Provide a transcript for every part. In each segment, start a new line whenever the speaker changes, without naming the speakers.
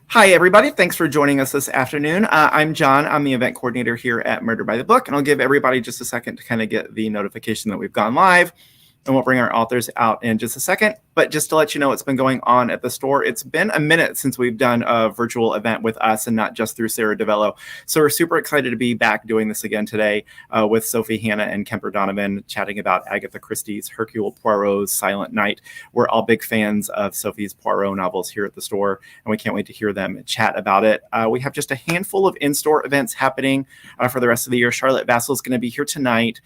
Hi, everybody. Thanks for joining us this afternoon. I'm John. I'm the event coordinator here at Murder by the Book, and I'll give everybody just a second to kind of get the notification that we've gone live, and we'll bring our authors out in just a second. But just to let you know what's been going on at the store, it's been a minute since we've done a virtual event with us and not just through Sarah DeVello. So we're super excited to be back doing this again today with Sophie Hannah and Kemper Donovan, chatting about Agatha Christie's Hercule Poirot's Silent Night. We're all big fans of Sophie's Poirot novels here at the store, and we can't wait to hear them chat about it. We have just a handful of in-store events happening for the rest of the year. Charlotte Vassell is going to be here tonight.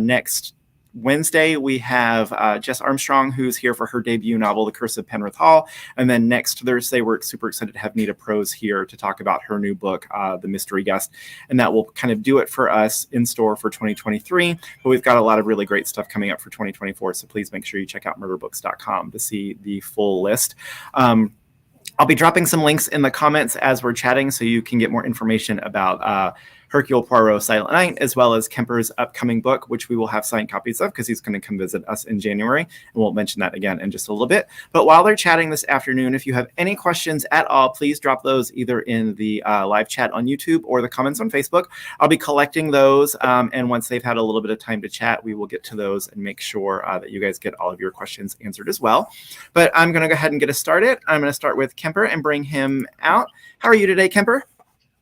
Next Wednesday, we have Jess Armstrong, who's here for her debut novel, The Curse of Penrith Hall. And then next Thursday, we're super excited to have Nita Prose here to talk about her new book, The Mystery Guest. And that will kind of do it for us in store for 2023. But we've got a lot of really great stuff coming up for 2024. So please make sure you check out murderbooks.com to see the full list. I'll be dropping some links in the comments as we're chatting so you can get more information about Hercule Poirot Silent Night, as well as Kemper's upcoming book, which we will have signed copies of because he's going to come visit us in January. And we'll mention that again in just a little bit. But while they're chatting this afternoon, if you have any questions at all, please drop those either in the live chat on YouTube or the comments on Facebook. I'll be collecting those. And once they've had a little bit of time to chat, we will get to those and make sure that you guys get all of your questions answered as well. But I'm going to go ahead and get us started. I'm going to start with Kemper and bring him out. How are you today, Kemper?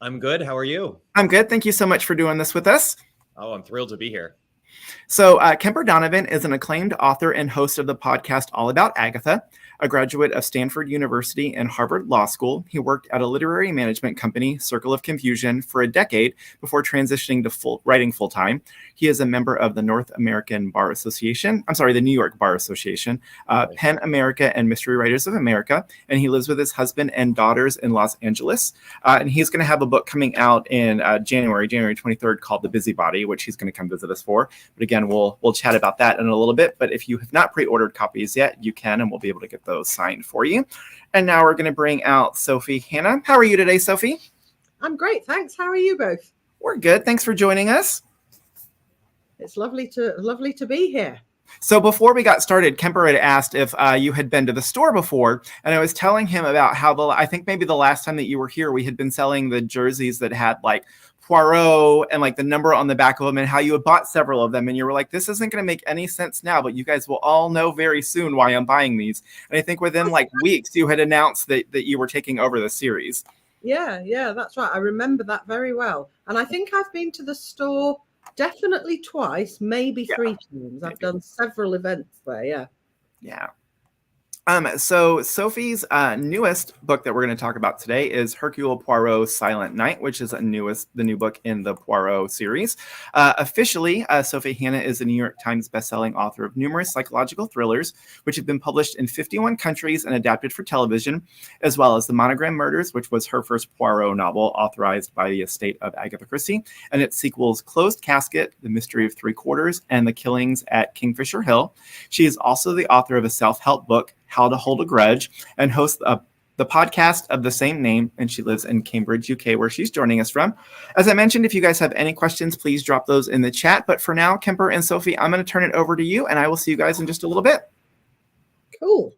I'm good. How are you?
I'm good. Thank you so much for doing this with us.
Oh, I'm thrilled to be here.
So Kemper Donovan is an acclaimed author and host of the podcast All About Agatha. A graduate of Stanford University and Harvard Law School, he worked at a literary management company, Circle of Confusion, for a decade before transitioning to writing full-time. He is a member of the the New York Bar Association, PEN America and Mystery Writers of America, and he lives with his husband and daughters in Los Angeles. And he's going to have a book coming out in January 23rd, called The Busybody, which he's going to come visit us for. But again, we'll chat about that in a little bit. But if you have not pre-ordered copies yet, you can, and we'll be able to get those signed for you. And now we're going to bring out Sophie Hannah. How are you today, Sophie?
I'm great, thanks. How are you both?
We're good. Thanks for joining us.
It's lovely to be here.
So before we got started, Kemper had asked if you had been to the store before, and I was telling him about how I think maybe the last time that you were here, we had been selling the jerseys that had like Poirot and like the number on the back of them, and how you had bought several of them, and you were like, this isn't going to make any sense now, but you guys will all know very soon why I'm buying these. And I think within like weeks, you had announced that you were taking over the series.
Yeah, that's right. I remember that very well. And I think I've been to the store definitely twice, maybe 3 times. I've done several events there,
Yeah. So Sophie's newest book that we're going to talk about today is Hercule Poirot's Silent Night, which is the new book in the Poirot series. Officially, Sophie Hannah is a New York Times bestselling author of numerous psychological thrillers, which have been published in 51 countries and adapted for television, as well as the Monogram Murders, which was her first Poirot novel, authorized by the estate of Agatha Christie, and its sequels Closed Casket, The Mystery of Three Quarters, and The Killings at Kingfisher Hill. She is also the author of a self-help book, How to Hold a Grudge, and hosts the podcast of the same name, and she lives in Cambridge, UK, where she's joining us from. As I mentioned, if you guys have any questions, please drop those in the chat. But for now, Kemper and Sophie, I'm going to turn it over to you, and I will see you guys in just a little bit.
Cool.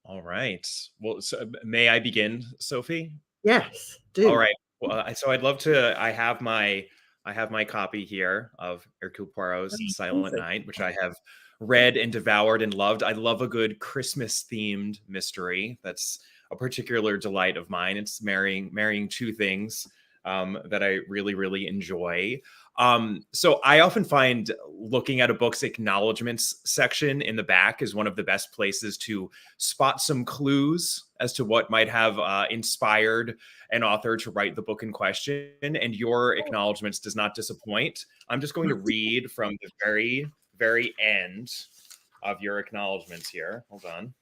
All right. Well, so may I begin, Sophie?
Yes, do.
All right. Well, so I'd love to. I have my copy here of Hercule Poirot's Silent Night, which I have read and devoured and loved. I love a good Christmas-themed mystery. That's a particular delight of mine. It's marrying two things that I really, really enjoy. So I often find looking at a book's acknowledgments section in the back is one of the best places to spot some clues as to what might have inspired an author to write the book in question. And your acknowledgments does not disappoint. I'm just going to read from the very end of your acknowledgments here. Hold on.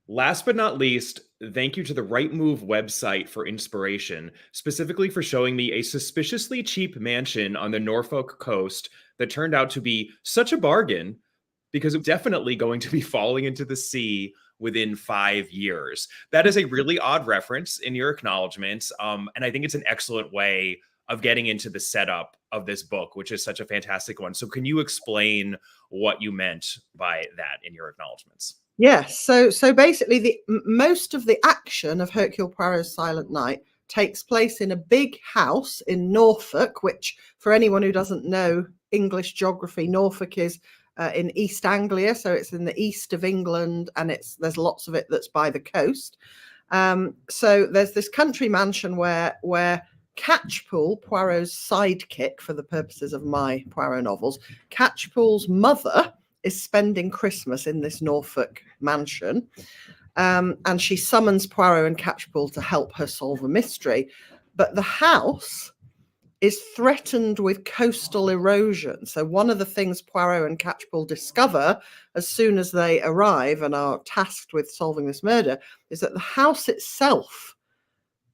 Last but not least, thank you to the Right Move website for inspiration, specifically for showing me a suspiciously cheap mansion on the Norfolk coast that turned out to be such a bargain because it's definitely going to be falling into the sea within 5 years. That is a really odd reference in your acknowledgments, and I think it's an excellent way of getting into the setup of this book, which is such a fantastic one. So can you explain what you meant by that in your acknowledgments?
Yes. So basically, most of the action of Hercule Poirot's Silent Night takes place in a big house in Norfolk, which, for anyone who doesn't know English geography, Norfolk is in East Anglia, so it's in the east of England, and there's lots of it that's by the coast. So there's this country mansion where Catchpool, Poirot's sidekick for the purposes of my Poirot novels, Catchpool's mother is spending Christmas in this Norfolk mansion. And she summons Poirot and Catchpool to help her solve a mystery. But the house is threatened with coastal erosion. So one of the things Poirot and Catchpool discover as soon as they arrive and are tasked with solving this murder is that the house itself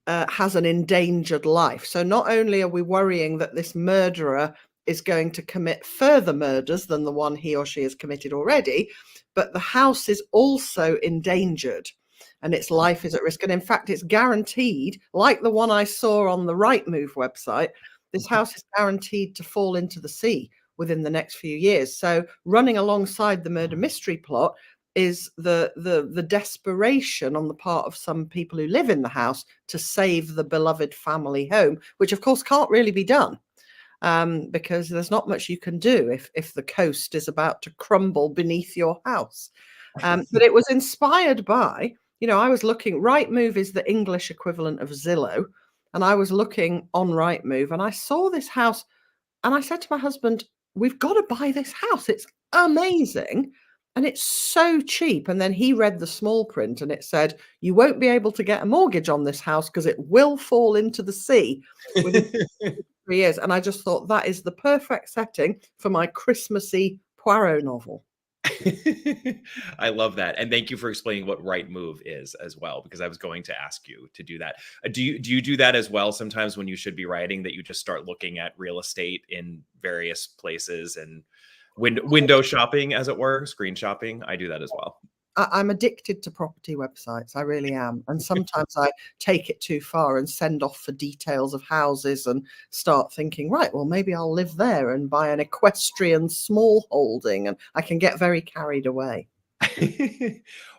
has an endangered life. So not only are we worrying that this murderer is going to commit further murders than the one he or she has committed already, but the house is also endangered and its life is at risk. And in fact, it's guaranteed, like the one I saw on the Rightmove website, this house is guaranteed to fall into the sea within the next few years. So running alongside the murder mystery plot is the desperation on the part of some people who live in the house to save the beloved family home, which of course can't really be done. Because there's not much you can do if the coast is about to crumble beneath your house. But it was inspired by, I was looking, Rightmove is the English equivalent of Zillow, and I was looking on Rightmove and I saw this house and I said to my husband, we've got to buy this house. It's amazing. And it's so cheap. And then he read the small print and it said, you won't be able to get a mortgage on this house because it will fall into the sea within 3 years. And I just thought that is the perfect setting for my Christmassy Poirot novel.
I love that. And thank you for explaining what Rightmove is as well, because I was going to ask you to do that. Do you do that as well sometimes when you should be writing, that you just start looking at real estate in various places and window shopping, as it were, screen shopping? I do that as well.
I'm addicted to property websites. I really am. And sometimes I take it too far and send off for details of houses and start thinking, right, well, maybe I'll live there and buy an equestrian small holding. And I can get very carried away.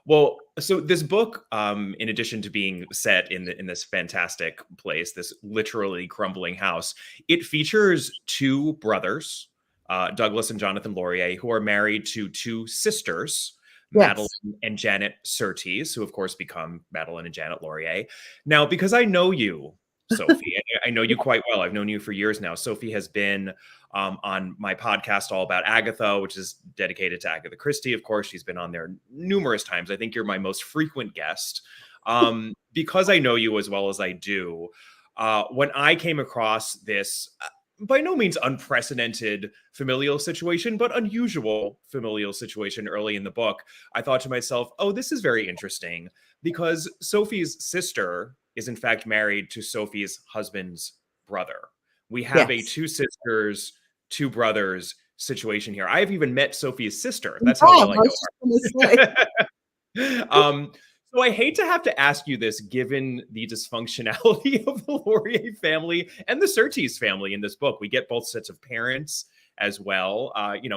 Well, so this book, in addition to being set in this fantastic place, this literally crumbling house, it features two brothers, Douglas and Jonathan Laurier, who are married to two sisters,
Yes.
Madeline and Janet Surtees, who of course become Madeline and Janet Laurier. Now, because I know you, Sophie, I know you quite well. I've known you for years now. Sophie has been on my podcast, All About Agatha, which is dedicated to Agatha Christie. Of course, she's been on there numerous times. I think you're my most frequent guest. Because I know you as well as I do, when I came across this by no means unprecedented familial situation, but unusual familial situation early in the book, I thought to myself, oh, this is very interesting, because Sophie's sister is in fact married to Sophie's husband's brother. We have a two sisters, two brothers situation here. I have even met Sophie's sister. That's how well I know her. So I hate to have to ask you this, given the dysfunctionality of the Laurier family and the Surtees family in this book. We get both sets of parents as well.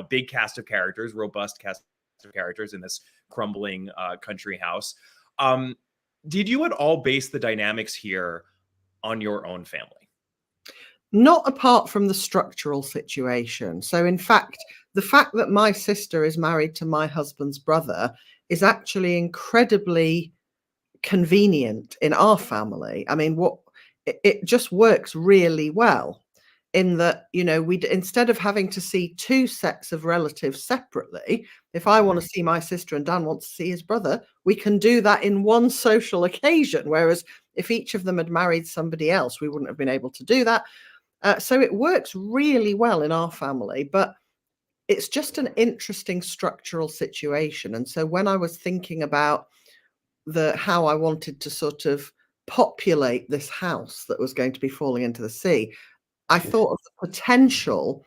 Big cast of characters, robust cast of characters in this crumbling country house. Did you at all base the dynamics here on your own family?
Not apart from the structural situation. So in fact, the fact that my sister is married to my husband's brother is actually incredibly convenient in our family. I mean, it just works really well in that, we instead of having to see two sets of relatives separately, if I want to see my sister and Dan wants to see his brother, we can do that in one social occasion. Whereas if each of them had married somebody else, we wouldn't have been able to do that. So it works really well in our family, but it's just an interesting structural situation. And so when I was thinking about how I wanted to sort of populate this house that was going to be falling into the sea, I thought of the potential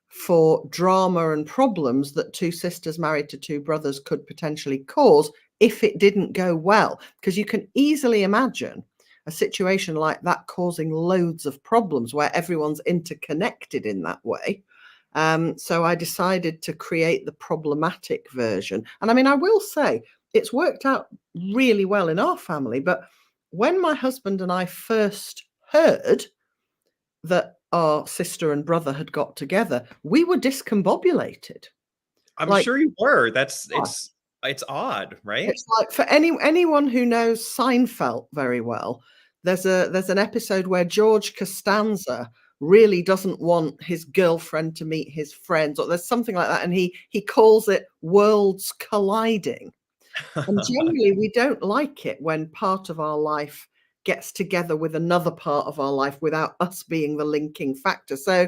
for drama and problems that two sisters married to two brothers could potentially cause if it didn't go well. Because you can easily imagine a situation like that causing loads of problems where everyone's interconnected in that way. So I decided to create the problematic version. And I mean, I will say it's worked out really well in our family. But when my husband and I first heard that our sister and brother had got together, we were discombobulated.
I'm
Like,
sure you were. It's odd, right?
it's like, for anyone who knows Seinfeld very well, there's an episode where George Costanza really doesn't want his girlfriend to meet his friends, or there's something like that, and he calls it worlds colliding. And generally, we don't like it when part of our life gets together with another part of our life without us being the linking factor. So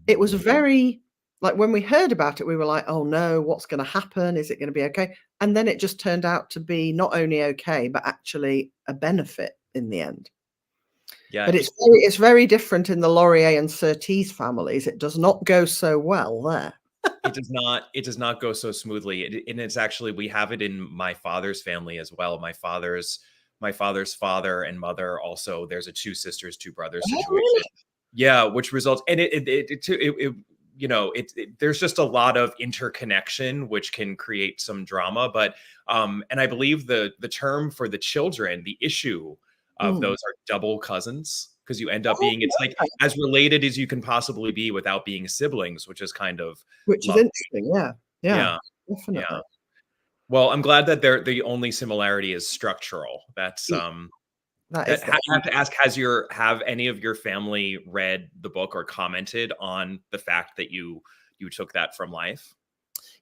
it was very, like, when we heard about it, we were like, oh no, what's going to happen? Is it going to be okay? And then it just turned out to be not only okay, but actually a benefit in the end.
Yeah,
But it's very different in the Laurier and Surtees families. It does not go so well there.
it does not go so smoothly. And it's actually, we have it in my father's family as well. My father's father and mother also, there's a 2 sisters, 2 brothers situation.
Oh, really?
Yeah, which results, and there's just a lot of interconnection, which can create some drama. But and I believe the term for the children, the issue of those are double cousins, because you end up being, it's like as related as you can possibly be without being siblings, which is kind of
Which is interesting. Yeah, definitely.
yeah. Well, I'm glad that the only similarity is structural. That's
That
I
is
have to ask, have any of your family read the book or commented on the fact that you took that from life?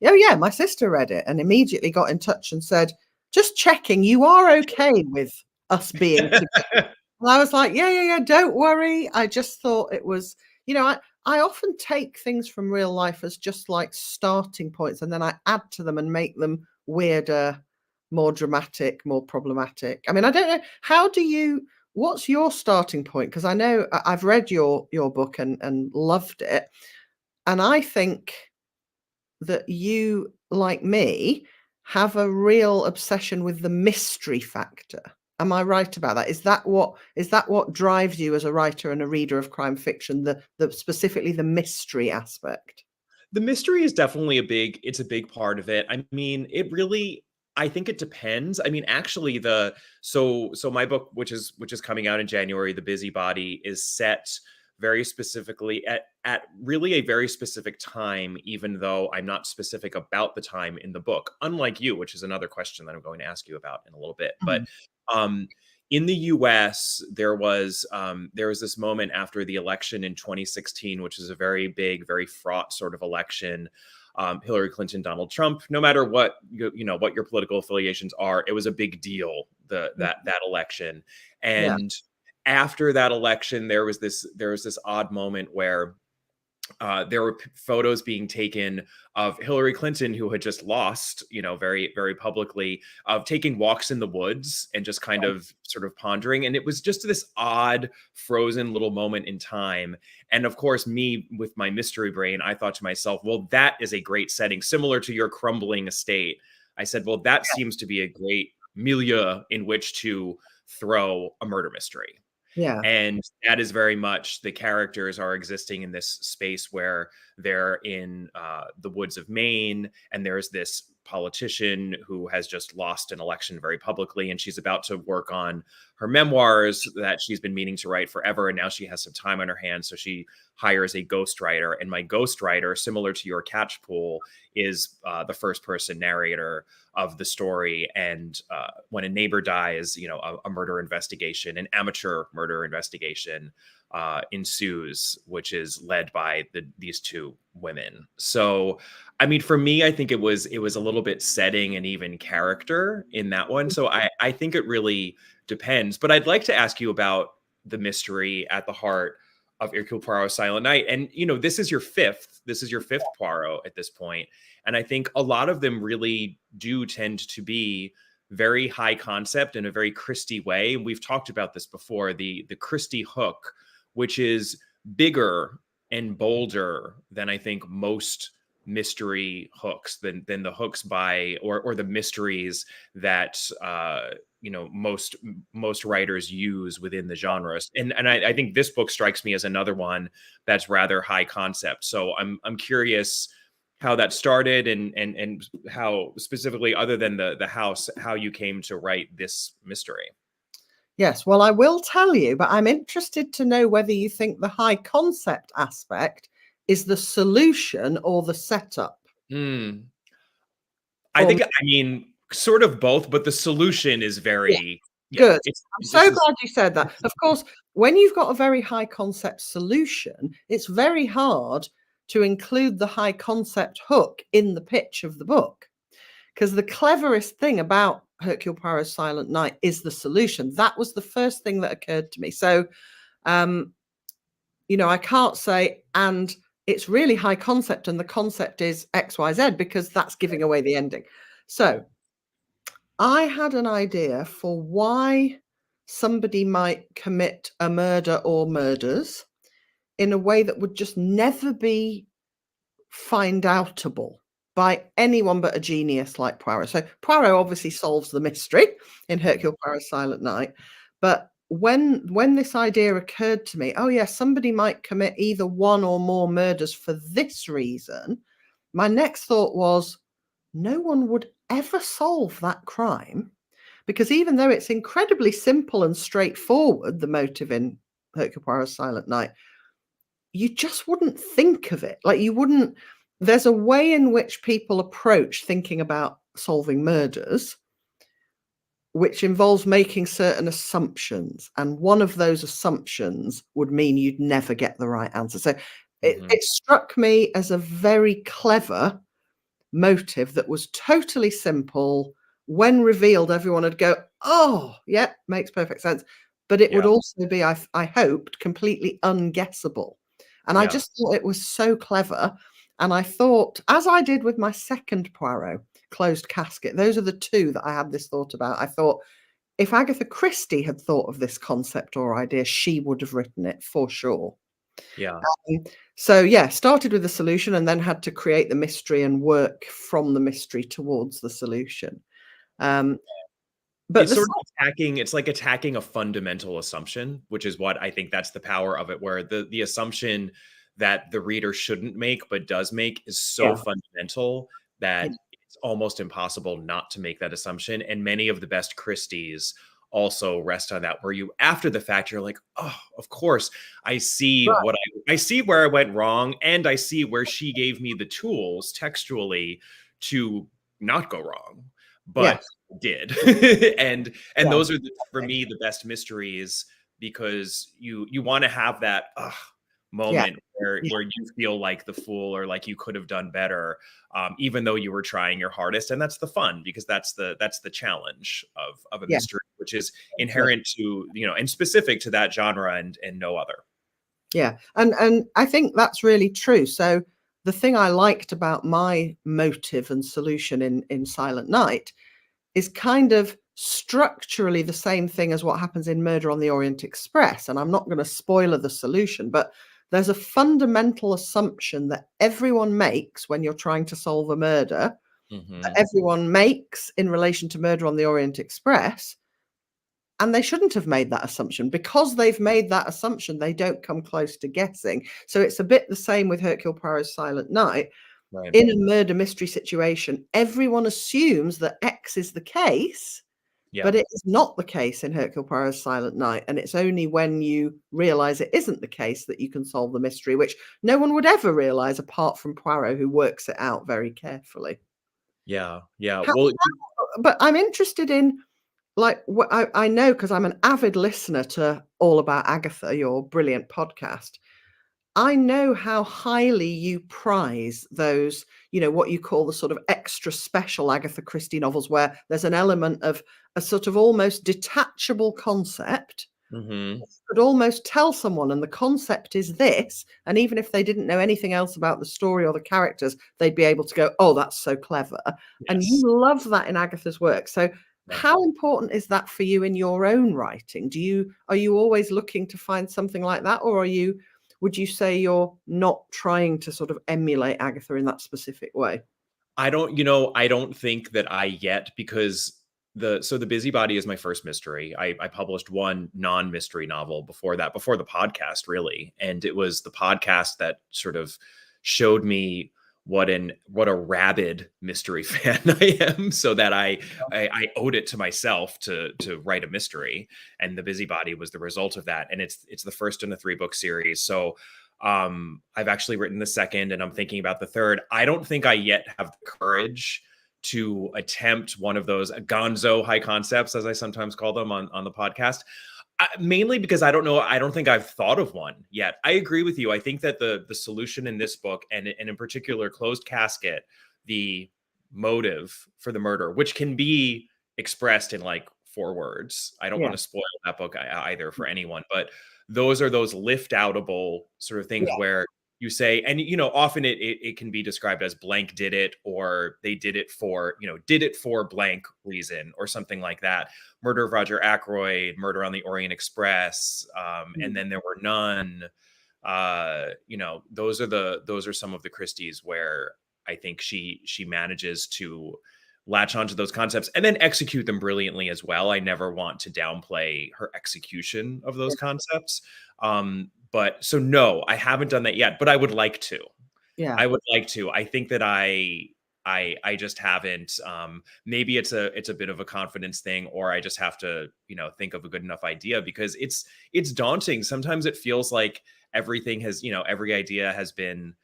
Oh yeah, my sister read it and immediately got in touch and said, just checking, you are okay with us being together. And I was like, yeah, don't worry. I just thought it was, I often take things from real life as just like starting points, and then I add to them and make them weirder, more dramatic, more problematic. I mean, I don't know, what's your starting point? Because I know I've read your book and loved it. And I think that you, like me, have a real obsession with the mystery factor. Am I right about that? Is that what drives you as a writer and a reader of crime fiction, the specifically the mystery aspect?
The mystery is definitely it's a big part of it. I mean, I think it depends. I mean, actually so my book, which is coming out in January, The Busybody, is set very specifically at really a very specific time, even though I'm not specific about the time in the book, unlike you, which is another question that I'm going to ask you about in a little bit. But in the US, there was this moment after the election in 2016, which is a very big, very fraught sort of election. Hillary Clinton, Donald Trump, no matter what what your political affiliations are, it was a big deal, that election. And after that election, there was this odd moment where there were photos being taken of Hillary Clinton, who had just lost, very, very publicly, of taking walks in the woods and just kind of sort of pondering. And it was just this odd, frozen little moment in time. And of course, me with my mystery brain, I thought to myself, well, that is a great setting, similar to your crumbling estate. I said, well, that seems to be a great milieu in which to throw a murder mystery.
Yeah.
And that is very much, the characters are existing in this space where they're in the woods of Maine, and there's this politician who has just lost an election very publicly, and she's about to work on her memoirs that she's been meaning to write forever, and now she has some time on her hands, so she hires a ghostwriter. And my ghostwriter, similar to your Catchpool, is the first person narrator of the story. And when a neighbor dies, a murder investigation, an amateur murder investigation ensues, which is led by these 2 women. So, I mean, for me, I think it was a little bit setting and even character in that one. So I think it really depends. But I'd like to ask you about the mystery at the heart of Hercule Poirot's Silent Night. And, this is your fifth Poirot at this point. And I think a lot of them really do tend to be very high concept in a very Christie way. We've talked about this before, the Christie hook, which is bigger and bolder than I think most mystery hooks, than the hooks by, or the mysteries that most writers use within the genres. And I think this book strikes me as another one that's rather high concept. So I'm curious how that started and how specifically, other than the house, how you came to write this mystery.
Yes, well, I will tell you, but I'm interested to know whether you think the high concept aspect is the solution or the setup.
I think, I mean, sort of both, but the solution is very
good. I'm so glad you said that. Of course, when you've got a very high concept solution, it's very hard to include the high concept hook in the pitch of the book, because the cleverest thing about Hercule Poirot's Silent Night is the solution. That was the first thing that occurred to me. So, I can't say, and it's really high concept and the concept is XYZ, because that's giving away the ending. So I had an idea for why somebody might commit a murder or murders in a way that would just never be find outable by anyone but a genius like Poirot. So Poirot obviously solves the mystery in Hercule Poirot's Silent Night. But when this idea occurred to me, oh yeah, somebody might commit either one or more murders for this reason, my next thought was, no one would ever solve that crime, because even though it's incredibly simple and straightforward, the motive in Hercule Poirot's Silent Night, you just wouldn't think of it. Like, you wouldn't, there's a way in which people approach thinking about solving murders, which involves making certain assumptions. And one of those assumptions would mean you'd never get the right answer. So it struck me as a very clever motive that was totally simple. When revealed, everyone would go, oh, yeah, makes perfect sense. But it would also be, I hoped, completely unguessable. And I just thought it was so clever. And I thought, as I did with my second Poirot, Closed Casket, those are the two that I had this thought about. I thought, if Agatha Christie had thought of this concept or idea, she would have written it for sure.
Yeah.
So started with the solution and then had to create the mystery and work from the mystery towards the solution. But
it's sort of attacking, it's like attacking a fundamental assumption, which is what I think that's the power of it, where the assumption that the reader shouldn't make but does make is so fundamental that it's almost impossible not to make that assumption. And many of the best Christies also rest on that, where you, after the fact, you're like, oh, of course, I see what I see where I went wrong, and I see where she gave me the tools textually to not go wrong, but did. and those are for me the best mysteries, because you want to have that moment where you feel like the fool, or like you could have done better, even though you were trying your hardest. And that's the fun, because that's the challenge of a mystery, which is inherent to, and specific to that genre and no other.
Yeah. And I think that's really true. So the thing I liked about my motive and solution in Silent Night is kind of structurally the same thing as what happens in Murder on the Orient Express. And I'm not going to spoiler the solution, but there's a fundamental assumption that everyone makes when you're trying to solve a murder, that everyone makes in relation to Murder on the Orient Express. And they shouldn't have made that assumption. Because they've made that assumption, they don't come close to guessing. So it's a bit the same with Hercule Poirot's Silent Night. Right. In a murder mystery situation, everyone assumes that X is the case, but it is not the case in Hercule Poirot's Silent Night. And it's only when you realize it isn't the case that you can solve the mystery, which no one would ever realize apart from Poirot, who works it out very carefully.
Yeah. Yeah.
But I'm interested in, like, what I know, because I'm an avid listener to All About Agatha, your brilliant podcast. I know how highly you prize those, what you call the sort of extra special Agatha Christie novels, where there's an element of a sort of almost detachable concept. You could almost tell someone, and the concept is this. And even if they didn't know anything else about the story or the characters, they'd be able to go, oh, that's so clever. Yes. And you love that in Agatha's work. So how important is that for you in your own writing? Are you always looking to find something like that? Or would you say you're not trying to sort of emulate Agatha in that specific way?
I don't think that I yet, because The Busybody is my first mystery. I published one non-mystery novel before that, before the podcast, really. And it was the podcast that sort of showed me what a rabid mystery fan I am, so that I owed it to myself to write a mystery. And The Busybody was the result of that. And it's the first in a 3-book series. So I've actually written the second, and I'm thinking about the third. I don't think I yet have the courage to attempt one of those gonzo high concepts, as I sometimes call them on the podcast. Mainly because I don't know. I don't think I've thought of one yet. I agree with you. I think that the solution in this book, and in particular Closed Casket, the motive for the murder, which can be expressed in like 4 words. I don't want to spoil that book either for anyone, but those are those lift outable sort of things where you say, and often it can be described as blank did it, or they did it for, did it for blank reason, or something like that. Murder of Roger Ackroyd, Murder on the Orient Express, and then there were none. Those are some of the Christies where I think she manages to latch onto those concepts and then execute them brilliantly as well. I never want to downplay her execution of those concepts. But so no, I haven't done that yet, but I would like to.
Yeah.
I would like to. I think that I just haven't. Maybe it's a bit of a confidence thing, or I just have to, think of a good enough idea, because it's daunting. Sometimes it feels like everything has, every idea has been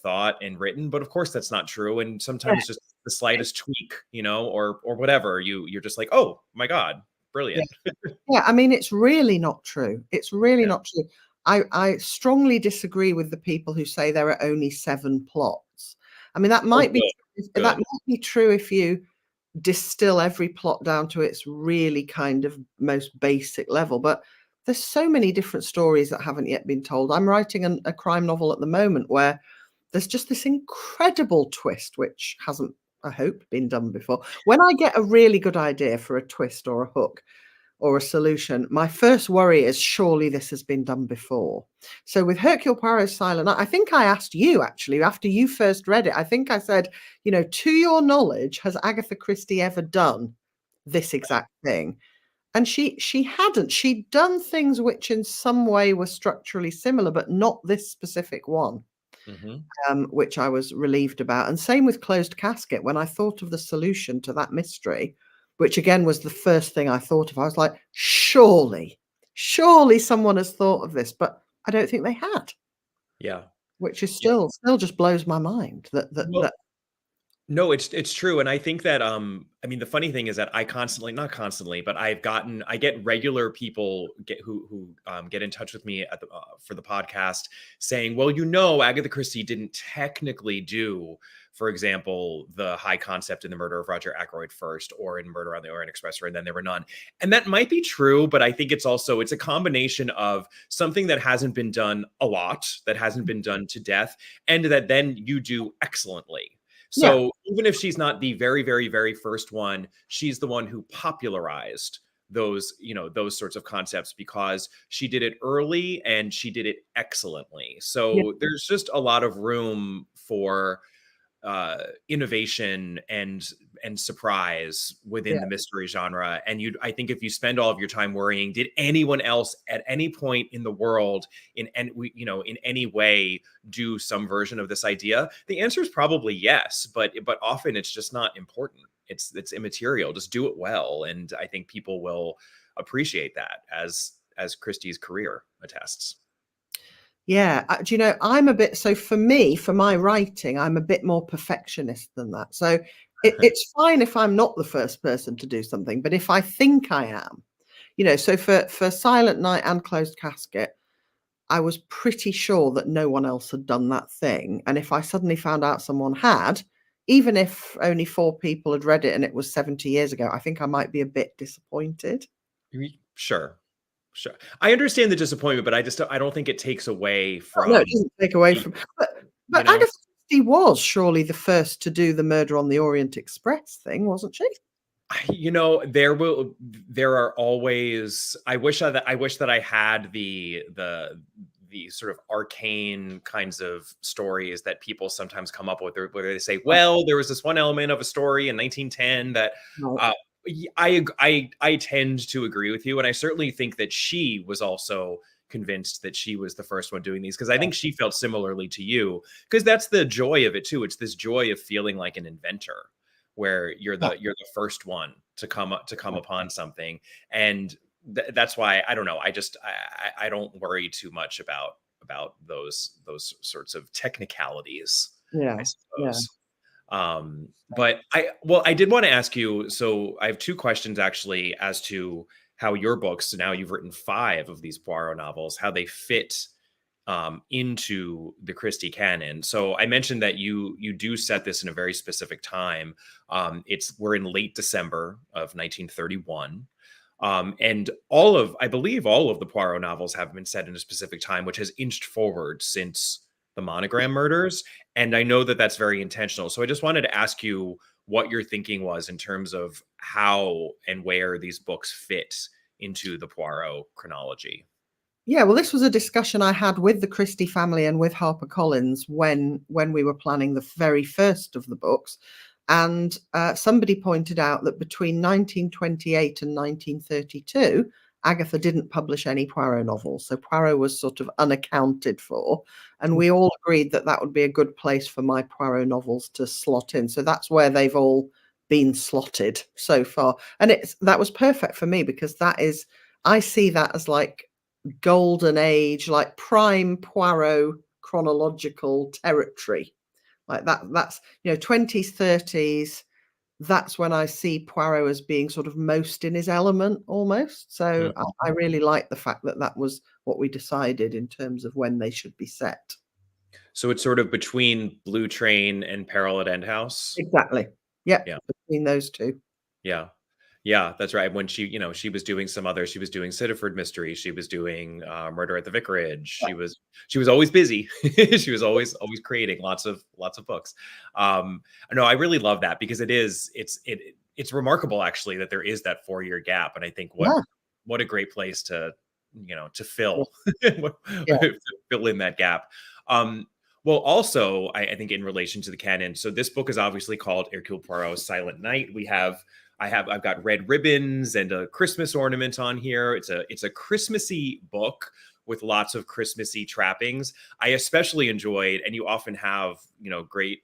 thought and written, but of course that's not true. And sometimes just the slightest tweak, or whatever, you're just like, oh my God, brilliant.
Yeah, I mean, it's really not true. It's really not true. I strongly disagree with the people who say there are only 7 plots. I mean, that might be true if you distill every plot down to its really kind of most basic level, but there's so many different stories that haven't yet been told. I'm writing a crime novel at the moment where there's just this incredible twist, which hasn't, I hope, been done before. When I get a really good idea for a twist or a hook or a solution, my first worry is, surely this has been done before. So with Hercule Poirot's Silent Night, I think I asked you, actually, after you first read it, I think I said, to your knowledge, has Agatha Christie ever done this exact thing? And she hadn't. She'd done things which in some way were structurally similar, but not this specific one. Which I was relieved about. And same with Closed Casket. When I thought of the solution to that mystery, which again was the first thing I thought of, I was like, surely someone has thought of this, but I don't think they had.
Yeah.
Which is still just blows my mind that
No, it's true. And I think that, I mean, the funny thing is that I not constantly, but I get regular people who get in touch with me for the podcast saying, well, Agatha Christie didn't technically do, for example, the high concept in The Murder of Roger Ackroyd first, or in Murder on the Orient Express, and then there were none. And that might be true, but I think it's a combination of something that hasn't been done a lot, that hasn't been done to death, and that then you do excellently. So even if she's not the very, very, very first one, she's the one who popularized those sorts of concepts, because she did it early and she did it excellently. So there's just a lot of room for innovation and surprise within the mystery genre. And I think if you spend all of your time worrying, did anyone else at any point in the world in any way do some version of this idea? The answer is probably yes, but often it's just not important. It's immaterial. Just do it well, and I think people will appreciate that, as Christie's career attests.
Yeah, do you know, I'm a bit, so for me, for my writing, I'm a bit more perfectionist than that. So it's fine if I'm not the first person to do something, but if I think I am, so for Silent Night and Closed Casket, I was pretty sure that no one else had done that thing. And if I suddenly found out someone had, even if only 4 people had read it and it was 70 years ago, I think I might be a bit disappointed.
Sure. I understand the disappointment, but I don't think it takes away from.
No, it doesn't take away from. But Agatha Christie was surely the first to do the Murder on the Orient Express thing, wasn't she?
There are always. I wish that I had the sort of arcane kinds of stories that people sometimes come up with, where they say, well, there was this one element of a story in 1910 that. I tend to agree with you, and I certainly think that she was also convinced that she was the first one doing these, because I think she felt similarly to you, because that's the joy of it too. It's this joy of feeling like an inventor, where you're the first one to come upon something, and that's why I don't know. I don't worry too much about those sorts of technicalities,
Yeah.
I suppose. But I did want to ask you, so I have two questions actually as to how your books, so now you've written 5 of these Poirot novels, how they fit into the Christie canon. So I mentioned that you do set this in a very specific time. We're in late December of 1931. And I believe all of the Poirot novels have been set in a specific time, which has inched forward since the Monogram Murders. And I know that that's very intentional. So I just wanted to ask you what your thinking was in terms of how and where these books fit into the Poirot chronology.
Yeah, well, this was a discussion I had with the Christie family and with HarperCollins when we were planning the very first of the books. And somebody pointed out that between 1928 and 1932, Agatha didn't publish any Poirot novels. So Poirot was sort of unaccounted for. And we all agreed that that would be a good place for my Poirot novels to slot in. So that's where they've all been slotted so far. And that was perfect for me, because I see that as like golden age, like prime Poirot chronological territory. Like that's 20s, 30s. That's when I see Poirot as being sort of most in his element almost. So I really like the fact that that was what we decided in terms of when they should be set.
So it's sort of between Blue Train and Peril at End House.
Exactly. Yep.
Yeah.
Between those two.
Yeah. Yeah, that's right. When she was doing she was doing Sittaford Mystery. She was doing Murder at the Vicarage. She was always busy. She was always creating lots of books. No, I really love that, because it's remarkable actually that there is that 4-year gap. And I think what a great place to fill fill in that gap. Well, also, I think in relation to the canon, so this book is obviously called Hercule Poirot's Silent Night. I've got red ribbons and a Christmas ornament on here. It's a Christmassy book with lots of Christmassy trappings. I especially enjoyed, and you often have, great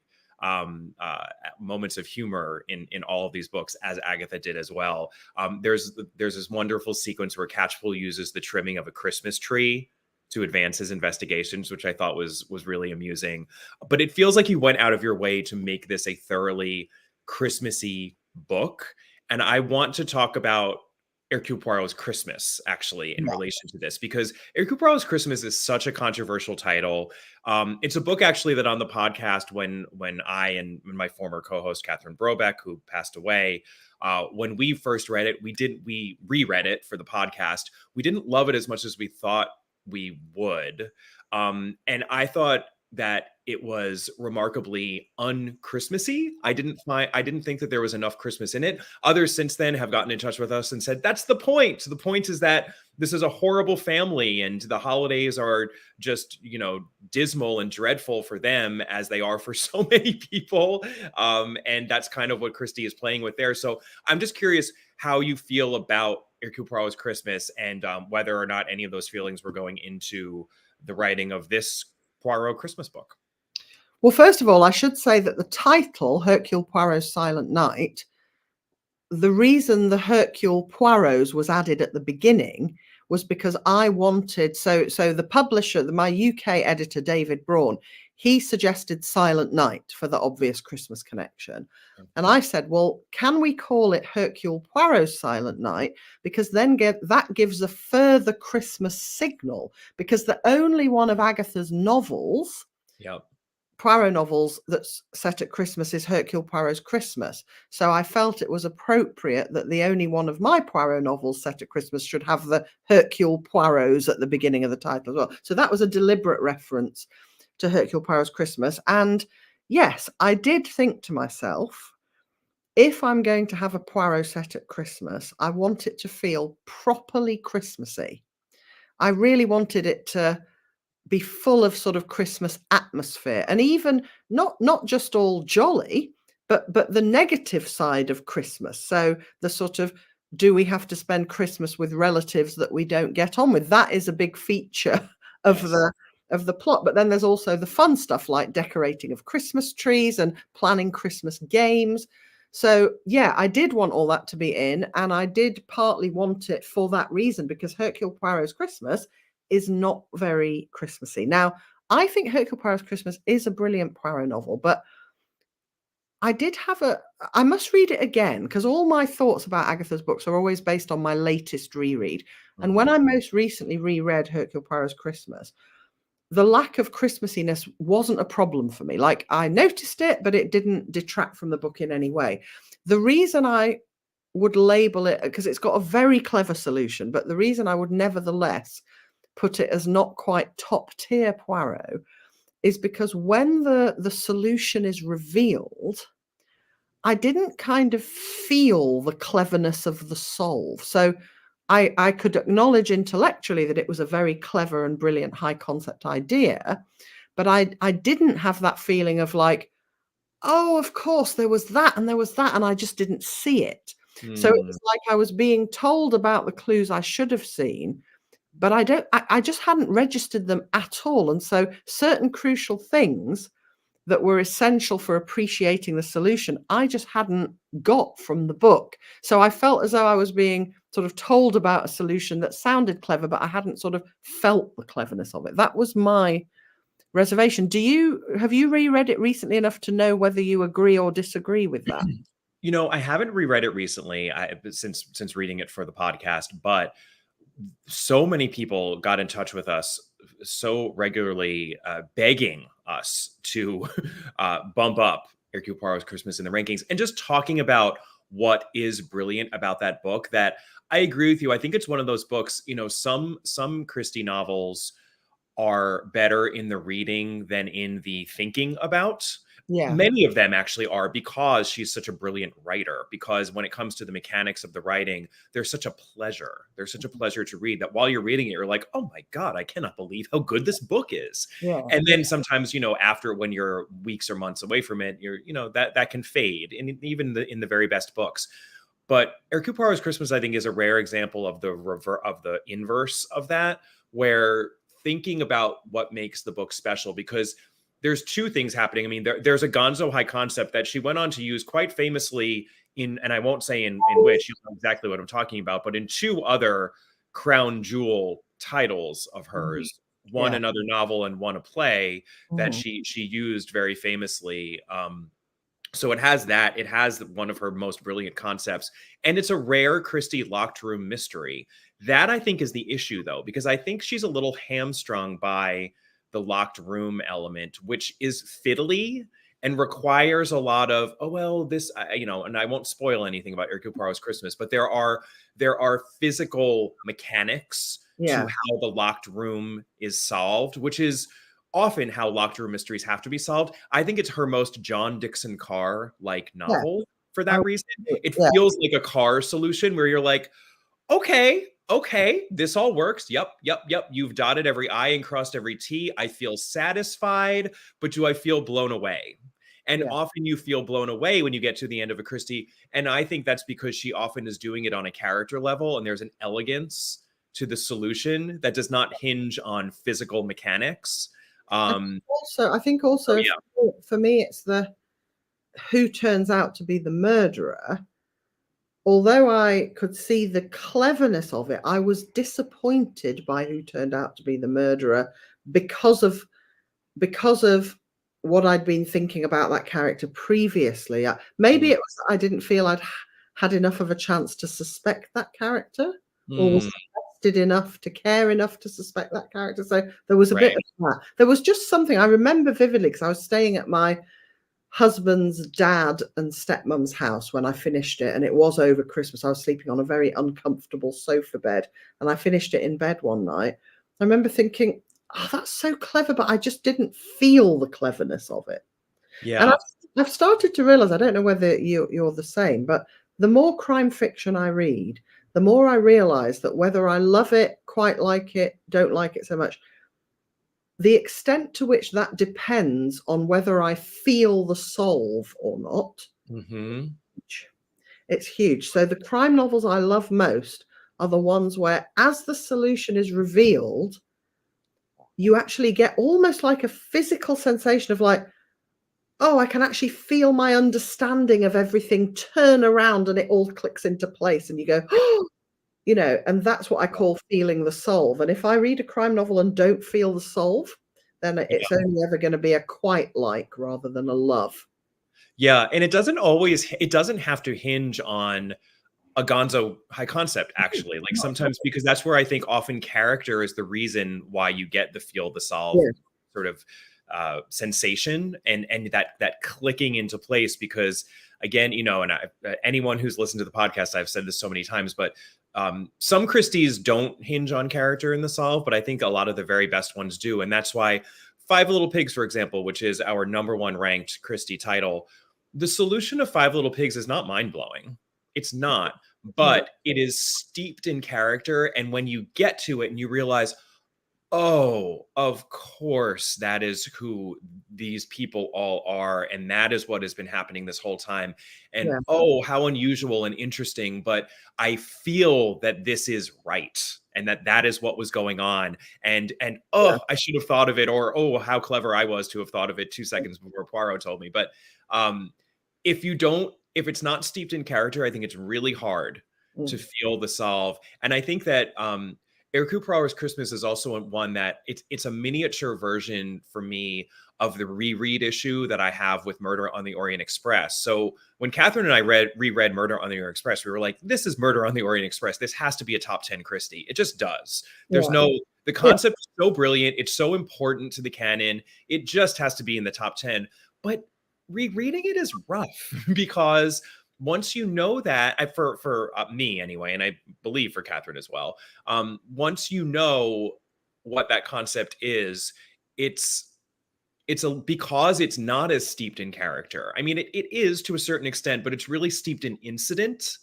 moments of humor in all of these books, as Agatha did as well. There's this wonderful sequence where Catchpole uses the trimming of a Christmas tree to advance his investigations, which I thought was really amusing. But it feels like you went out of your way to make this a thoroughly Christmassy book. And I want to talk about Hercule Poirot's Christmas, actually, in relation to this, because Hercule Poirot's Christmas is such a controversial title. It's a book, actually, that on the podcast, when I and my former co-host, Catherine Brobeck, who passed away, when we first read it, we reread it for the podcast. We didn't love it as much as we thought we would. And I thought that it was remarkably un-Christmassy. I didn't think that there was enough Christmas in it. Others since then have gotten in touch with us and said, that's the point. The point is that this is a horrible family and the holidays are just, dismal and dreadful for them, as they are for so many people. And that's kind of what Christie is playing with there. So I'm just curious how you feel about Hercule Poirot's Christmas, and whether or not any of those feelings were going into the writing of this Poirot Christmas book.
Well, first of all, I should say that the title, Hercule Poirot's Silent Night, the reason the Hercule Poirots was added at the beginning was because I wanted, so the publisher, my UK editor, David Braun, he suggested Silent Night for the obvious Christmas connection. And I said, well, can we call it Hercule Poirot's Silent Night? Because then that gives a further Christmas signal, because the only one of Agatha's novels, Poirot novels, that's set at Christmas is Hercule Poirot's Christmas. So I felt it was appropriate that the only one of my Poirot novels set at Christmas should have the Hercule Poirots at the beginning of the title as well. So that was a deliberate reference to Hercule Poirot's Christmas. And yes, I did think to myself, if I'm going to have a Poirot set at Christmas, I want it to feel properly Christmassy. I really wanted it to be full of sort of Christmas atmosphere, and even not just all jolly, but the negative side of Christmas. So the sort of, do we have to spend Christmas with relatives that we don't get on with? That is a big feature of the plot. But then there's also the fun stuff like decorating of Christmas trees and planning Christmas games. So yeah, I did want all that to be in, and I did partly want it for that reason, because Hercule Poirot's Christmas is not very Christmassy. Now, I think Hercule Poirot's Christmas is a brilliant Poirot novel, but I must read it again, because all my thoughts about Agatha's books are always based on my latest reread. And when I most recently reread Hercule Poirot's Christmas, the lack of Christmassiness wasn't a problem for me. Like, I noticed it, but it didn't detract from the book in any way. The reason I would label it, because it's got a very clever solution, but the reason I would nevertheless put it as not quite top tier Poirot is because when the solution is revealed, I didn't kind of feel the cleverness of the solve. So I could acknowledge intellectually that it was a very clever and brilliant high concept idea, but I didn't have that feeling of like, oh, of course, there was that, and I just didn't see it. So it was like I was being told about the clues I should have seen, but I just hadn't registered them at all. And so certain crucial things that were essential for appreciating the solution, I just hadn't got from the book. So I felt as though I was being sort of told about a solution that sounded clever, but I hadn't sort of felt the cleverness of it. That was my reservation. Have you reread it recently enough to know whether you agree or disagree with that?
You know, I haven't reread it recently since reading it for the podcast, but so many people got in touch with us so regularly, begging us to bump up Hercule Poirot's Christmas in the rankings, and just talking about what is brilliant about that book. That I agree with you. I think it's one of those books, you know, some Christie novels are better in the reading than in the thinking about.
Yeah.
Many of them actually are, because she's such a brilliant writer, because when it comes to the mechanics of the writing, they're such a pleasure. They're such a pleasure to read that while you're reading it, you're like, oh my God, I cannot believe how good this book is.
Yeah.
And then sometimes, you know, after, when you're weeks or months away from it, that can fade, and even in the very best books. But Hercule Poirot's Christmas, I think, is a rare example of the inverse of that, where thinking about what makes the book special, because there's two things happening. I mean, there's a gonzo high concept that she went on to use quite famously and I won't say in which, you know exactly what I'm talking about, but in two other crown jewel titles of hers, one another novel and one a play that she used very famously. So it has that. It has one of her most brilliant concepts, and it's a rare Christie locked room mystery. That, I think, is the issue, though, because I think she's a little hamstrung by the locked room element, which is fiddly and requires a lot of, and I won't spoil anything about Hercule Poirot's Christmas, but there are physical mechanics to how the locked room is solved, which is often how locked room mysteries have to be solved. I think it's her most John Dickson Carr-like novel for that reason. It feels like a Carr solution where you're like, okay, this all works. Yep. You've dotted every I and crossed every T. I feel satisfied, but do I feel blown away? And often you feel blown away when you get to the end of a Christie. And I think that's because she often is doing it on a character level, and there's an elegance to the solution that does not hinge on physical mechanics.
I think also for me, it's the who turns out to be the murderer. Although I could see the cleverness of it, I was disappointed by who turned out to be the murderer because of what I'd been thinking about that character previously. Maybe it was I didn't feel I'd had enough of a chance to suspect that character, or was invested enough to care enough to suspect that character. So there was a bit of that. There was just something I remember vividly, because I was staying at my husband's dad and stepmom's house when I finished it, and it was over Christmas. I was sleeping on a very uncomfortable sofa bed, and I finished it in bed one night. I remember thinking, oh, that's so clever, but I just didn't feel the cleverness of it.
Yeah.
And I've started to realize, I don't know whether you're the same, but the more crime fiction I read, the more I realize that whether I love it, quite like it, don't like it so much, the extent to which that depends on whether I feel the solve or not
Mm-hmm.
It's huge. So the crime novels I love most are the ones where, as the solution is revealed, you actually get almost like a physical sensation of like, oh, I can actually feel my understanding of everything turn around and it all clicks into place. And you go, oh, and that's what I call feeling the solve. And if I read a crime novel and don't feel the solve, then it's only ever going to be a quite like rather than a love.
Yeah. And it doesn't have to hinge on a gonzo high concept, actually. Like sometimes, because that's where I think often character is the reason why you get the feel the solve sort of sensation and that clicking into place. Because again, and anyone who's listened to the podcast, I've said this so many times, but some Christies don't hinge on character in the solve, but I think a lot of the very best ones do. And that's why Five Little Pigs, for example, which is our #1 ranked Christie title, the solution of Five Little Pigs is not mind-blowing. It's not, but it is steeped in character. And when you get to it and you realize, oh, of course, that is who these people all are. And that is what has been happening this whole time. And oh, how unusual and interesting. But I feel that this is right. And that is what was going on. And I should have thought of it. Or, oh, how clever I was to have thought of it 2 seconds before Poirot told me. But if it's not steeped in character, I think it's really hard to feel the solve. And I think that Hercule Poirot's Christmas is also one that it's a miniature version for me of the reread issue that I have with Murder on the Orient Express. So when Catherine and I reread Murder on the Orient Express, we were like, this is Murder on the Orient Express. This has to be a top 10 Christie. It just does. There's the concept is so brilliant. It's so important to the canon. It just has to be in the top 10. But rereading it is rough because once you know that, for me anyway, and I believe for Catherine as well, once you know what that concept is, because it's not as steeped in character. I mean, it is to a certain extent, but it's really steeped in incident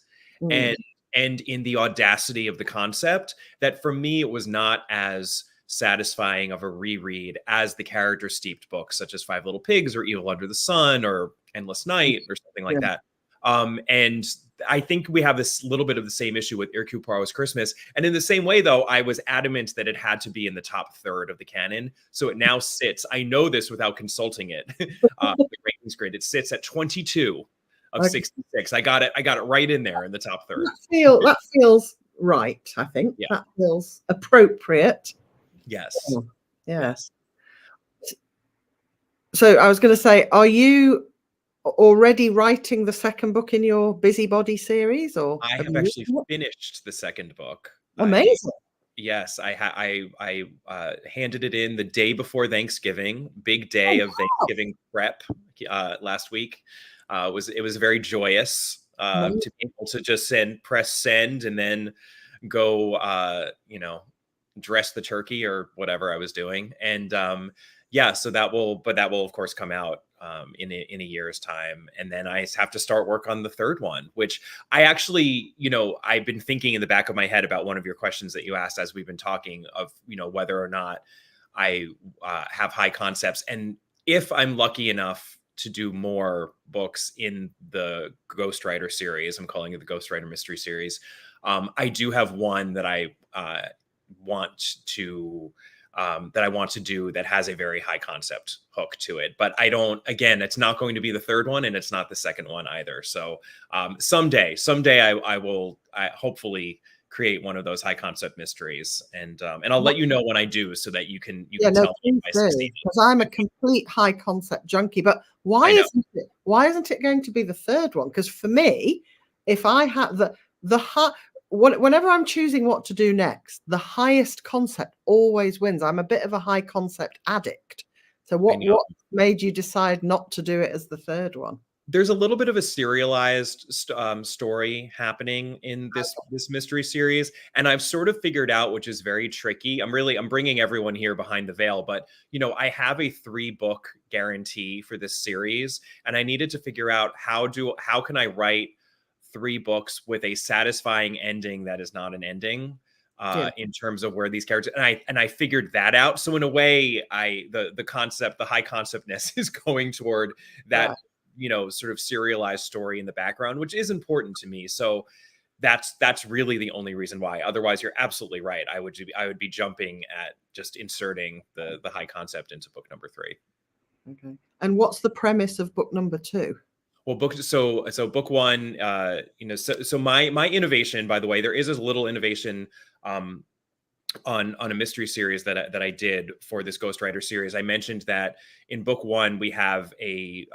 and in the audacity of the concept that for me, it was not as satisfying of a reread as the character steeped books such as Five Little Pigs or Evil Under the Sun or Endless Night or something like that. And I think we have this little bit of the same issue with Hercule Poirot's Christmas. And in the same way, though, I was adamant that it had to be in the top third of the canon. So it now sits, I know this without consulting it, the ratings grid, it sits at 22 of 66. I got it right in there in the top third.
That feels right, I think. Yeah. That feels appropriate.
Yes.
Yes. So I was going to say, are you already writing the second book in your Busybody series, or
I have actually finished the second book?
Amazing.
Yes, I handed it in the day before Thanksgiving, big day of Thanksgiving prep last week. It was very joyous to be able to just press send and then go dress the turkey or whatever I was doing. And so that will of course come out in a year's time. And then I have to start work on the third one, which I actually, I've been thinking in the back of my head about one of your questions that you asked as we've been talking of, whether or not I have high concepts. And if I'm lucky enough to do more books in the Ghostwriter series, I'm calling it the Ghostwriter Mystery Series. I do have one that I want to do that has a very high concept hook to it, but it's not going to be the third one and it's not the second one either. So someday I will hopefully create one of those high concept mysteries and I'll let you know when I do so that you can tell me if I succeed.
Because I'm a complete high concept junkie, but why isn't it going to be the third one? Because for me, if I had whenever I'm choosing what to do next, the highest concept always wins. I'm a bit of a high concept addict. So what made you decide not to do it as the third one?
There's a little bit of a serialized story happening in this mystery series. And I've sort of figured out, which is very tricky. I'm bringing everyone here behind the veil, but I have a 3-book guarantee for this series. And I needed to figure out how can I write 3 books with a satisfying ending that is not an ending in terms of where these characters, and I figured that out. So in a way, the high conceptness is going toward that, sort of serialized story in the background, which is important to me. So that's really the only reason why. Otherwise, you're absolutely right. I would be jumping at just inserting the high concept into book number 3.
Okay. And what's the premise of book number 2?
Well, so book 1, so my innovation, by the way, there is a little innovation on a mystery series that I did for this ghostwriter series. I mentioned that in book 1 we have a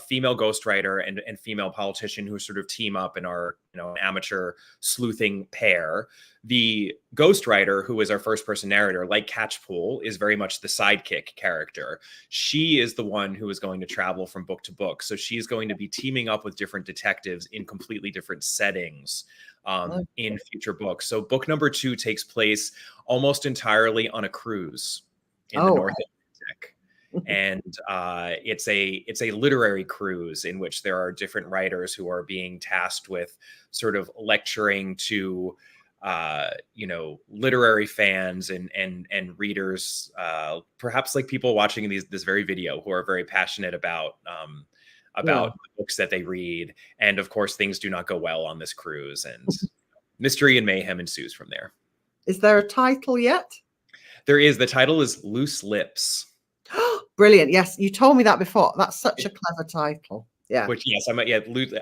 female ghostwriter and female politician who sort of team up and are an amateur sleuthing pair. The ghostwriter, who is our first person narrator, like Catchpool, is very much the sidekick character. She is the one who is going to travel from book to book. So she's going to be teaming up with different detectives in completely different settings in future books. So book number 2 takes place almost entirely on a cruise in the North Atlantic. And it's a literary cruise in which there are different writers who are being tasked with sort of lecturing to literary fans and readers, perhaps like people watching this very video who are very passionate about the books that they read. And of course, things do not go well on this cruise, and mystery and mayhem ensues from there.
Is there a title yet?
There is. The title is Loose Lips.
Brilliant. Yes, you told me that before. That's such a clever title. Yeah.
Which, yes,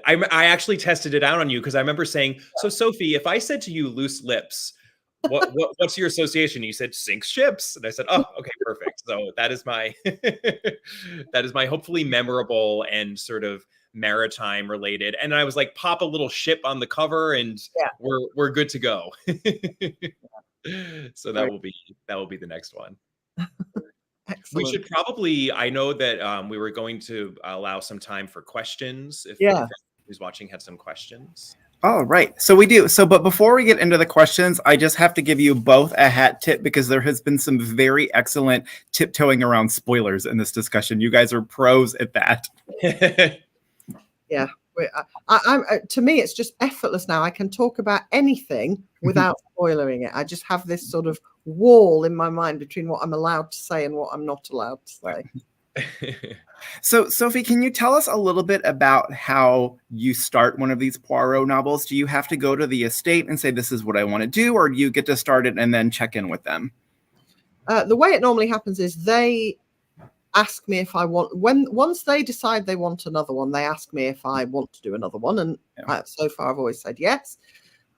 I actually tested it out on you because I remember saying, so Sophie, if I said to you loose lips, what's your association? You said sink ships. And I said, oh, okay, perfect. So that is my hopefully memorable and sort of maritime related. And I was like, pop a little ship on the cover and we're good to go. So that will be the next one.
Excellent.
We should probably, I know that we were going to allow some time for questions. If who's watching had some questions.
Oh, right. So we do. So, but before we get into the questions, I just have to give you both a hat tip because there has been some very excellent tiptoeing around spoilers in this discussion. You guys are pros at that.
Yeah. To me, it's just effortless now. I can talk about anything without spoiling it. I just have this sort of wall in my mind between what I'm allowed to say and what I'm not allowed to say.
So, Sophie, can you tell us a little bit about how you start one of these Poirot novels? Do you have to go to the estate and say, this is what I want to do, or do you get to start it and then check in with them?
The way it normally happens is they ask me if I want, once they decide they want another one, they ask me if I want to do another one. And so far I've always said yes.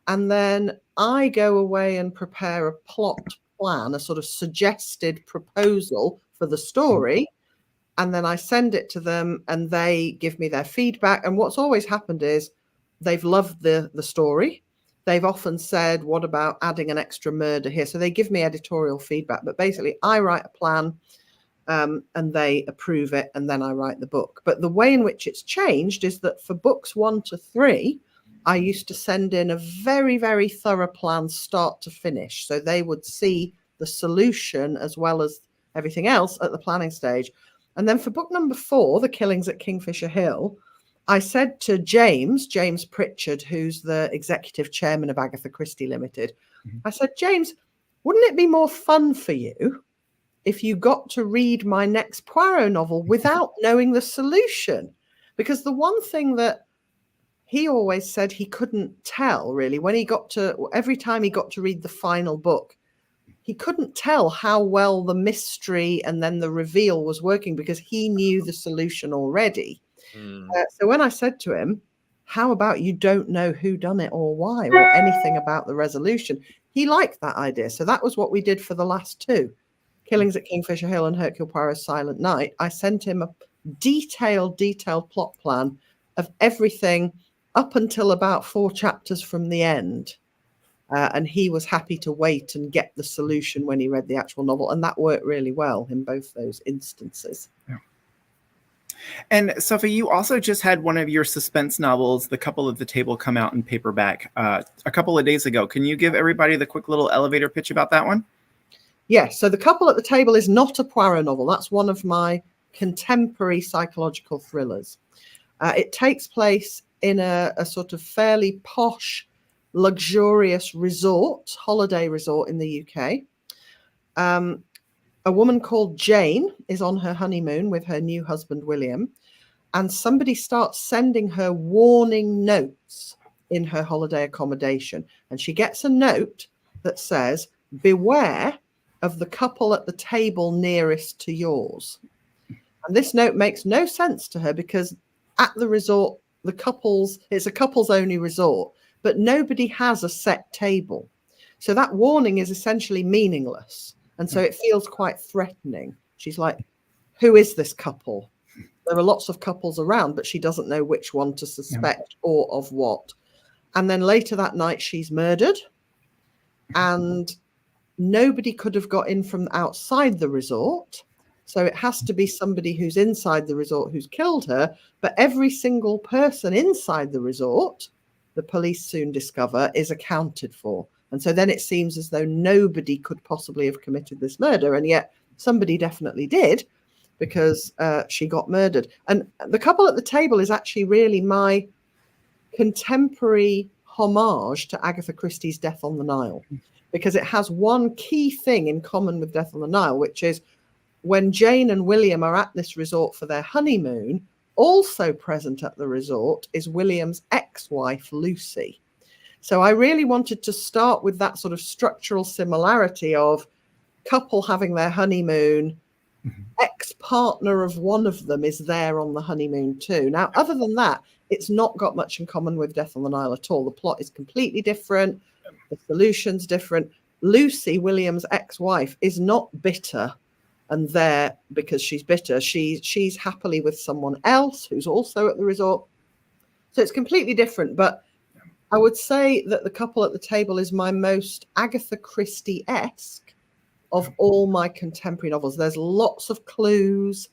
And then I go away and prepare a plot plan, a sort of suggested proposal for the story. And then I send it to them and they give me their feedback. And what's always happened is they've loved the story. They've often said, what about adding an extra murder here? So they give me editorial feedback. But basically, I write a plan and they approve it. And then I write the book. But the way in which it's changed is that for books 1 to 3, I used to send in a very, very thorough plan start to finish. So they would see the solution as well as everything else at the planning stage. And then for book number 4, The Killings at Kingfisher Hill, I said to James Pritchard, who's the executive chairman of Agatha Christie Limited, I said, James, wouldn't it be more fun for you if you got to read my next Poirot novel without knowing the solution? Because the one thing that he always said he couldn't tell, really, every time he got to read the final book, he couldn't tell how well the mystery and then the reveal was working because he knew the solution already. So when I said to him, how about you don't know who done it or why or anything about the resolution, he liked that idea. So that was what we did for the last 2, Killings at Kingfisher Hill and Hercule Poirot's Silent Night. I sent him a detailed plot plan of everything up until about 4 chapters from the end. And he was happy to wait and get the solution when he read the actual novel. And that worked really well in both those instances.
Yeah. And Sophie, you also just had one of your suspense novels, The Couple at the Table, come out in paperback a couple of days ago. Can you give everybody the quick little elevator pitch about that one?
Yes. So The Couple at the Table is not a Poirot novel. That's one of my contemporary psychological thrillers. It takes place in a sort of fairly posh, luxurious holiday resort in the UK. A woman called Jane is on her honeymoon with her new husband, William. and somebody starts sending her warning notes in her holiday accommodation. And she gets a note that says, beware of the couple at the table nearest to yours. And this note makes no sense to her because at the resort, it's a couples only resort, but nobody has a set table. So that warning is essentially meaningless. And so it feels quite threatening. She's like, who is this couple? There are lots of couples around, but she doesn't know which one to suspect or of what. And then later that night, she's murdered. And nobody could have got in from outside the resort. So it has to be somebody who's inside the resort who's killed her. But every single person inside the resort, the police soon discover, is accounted for. And so then it seems as though nobody could possibly have committed this murder. And yet somebody definitely did, because she got murdered. And the couple at the table is actually really my contemporary homage to Agatha Christie's Death on the Nile, because it has one key thing in common with Death on the Nile, which is when Jane and William are at this resort for their honeymoon, also present at the resort is William's ex-wife, Lucy. So I really wanted to start with that sort of structural similarity of couple having their honeymoon, ex-partner of one of them is there on the honeymoon too. Now, other than that, it's not got much in common with Death on the Nile at all. The plot is completely different. The solution's different. Lucy, William's ex-wife, is not bitter and there because she's bitter. She's happily with someone else who's also at the resort. So it's completely different. But I would say that the couple at the table is my most Agatha Christie-esque of all my contemporary novels. There's lots of clues.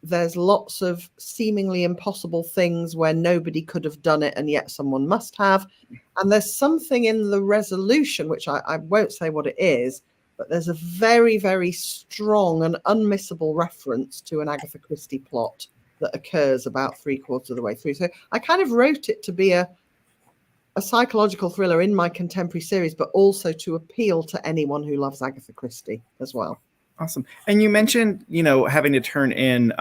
There's lots of seemingly impossible things where nobody could have done it and yet someone must have. And there's something in the resolution, which I won't say what it is, but there's a very, very strong and unmissable reference to an Agatha Christie plot that occurs about 3/4 of the way through. So I kind of wrote it to be a psychological thriller in my contemporary series, but also to appeal to anyone who loves Agatha Christie as well.
Awesome. And you mentioned, having to turn in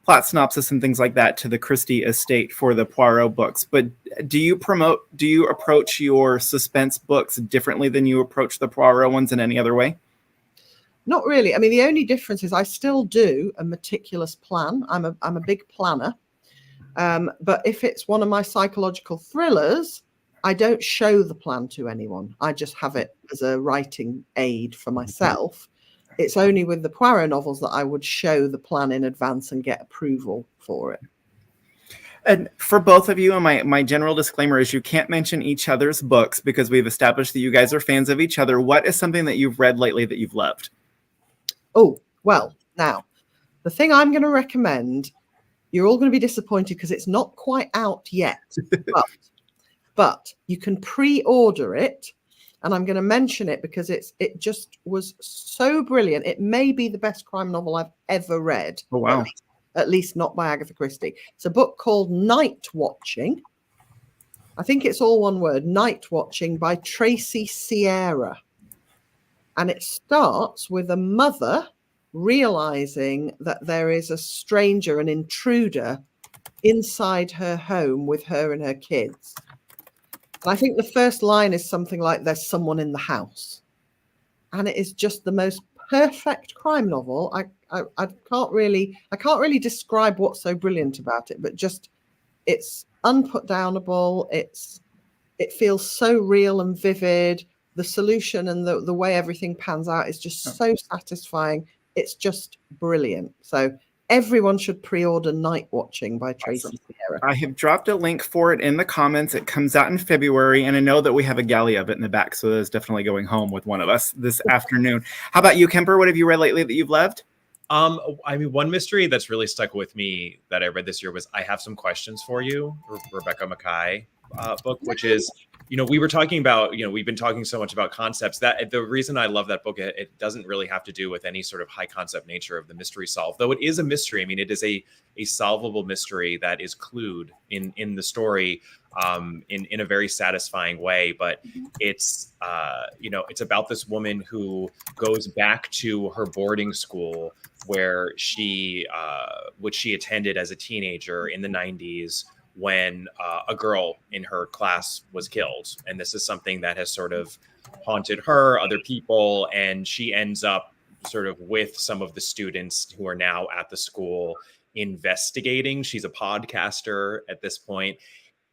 plot synopsis and things like that to the Christie estate for the Poirot books. But do you approach your suspense books differently than you approach the Poirot ones in any other way?
Not really. I mean, the only difference is I still do a meticulous plan. I'm a big planner. But if it's one of my psychological thrillers, I don't show the plan to anyone. I just have it as a writing aid for myself. It's only with the Poirot novels that I would show the plan in advance and get approval for it.
And for both of you, and my general disclaimer is you can't mention each other's books because we've established that you guys are fans of each other. What is something that you've read lately that you've loved?
Oh, well, now, the thing I'm going to recommend, you're all going to be disappointed because it's not quite out yet, but you can pre-order it. And I'm going to mention it because it just was so brilliant. It may be the best crime novel I've ever read.
Oh, wow.
At least not by Agatha Christie. It's a book called Night Watching. I think it's all one word, Night Watching, by Tracy Sierra. And it starts with a mother realizing that there is a stranger, an intruder, inside her home with her and her kids. And I think the first line is something like, there's someone in the house. And it is just the most perfect crime novel. I can't really describe what's so brilliant about it, but just it's unputdownable. It feels so real and vivid. The solution and the way everything pans out is just so satisfying. It's just brilliant. So everyone should pre-order Night Watching by Tracy Sierra.
I have dropped a link for it in the comments. It comes out in February, and I know that we have a galley of it in the back, so that's definitely going home with one of us this afternoon. How about you, Kemper? What have you read lately that you've loved?
I mean, one mystery that's really stuck with me that I read this year was I Have Some Questions for You, Rebecca Mackay book, which is we were talking about, we've been talking so much about concepts that the reason I love that book, it doesn't really have to do with any sort of high concept nature of the mystery solve, though it is a mystery. I mean, it is a solvable mystery that is clued in the story in a very satisfying way. But it's, it's about this woman who goes back to her boarding school where which she attended as a teenager in the 90s, when a girl in her class was killed. And this is something that has sort of haunted her, other people, and she ends up sort of with some of the students who are now at the school investigating. She's a podcaster at this point.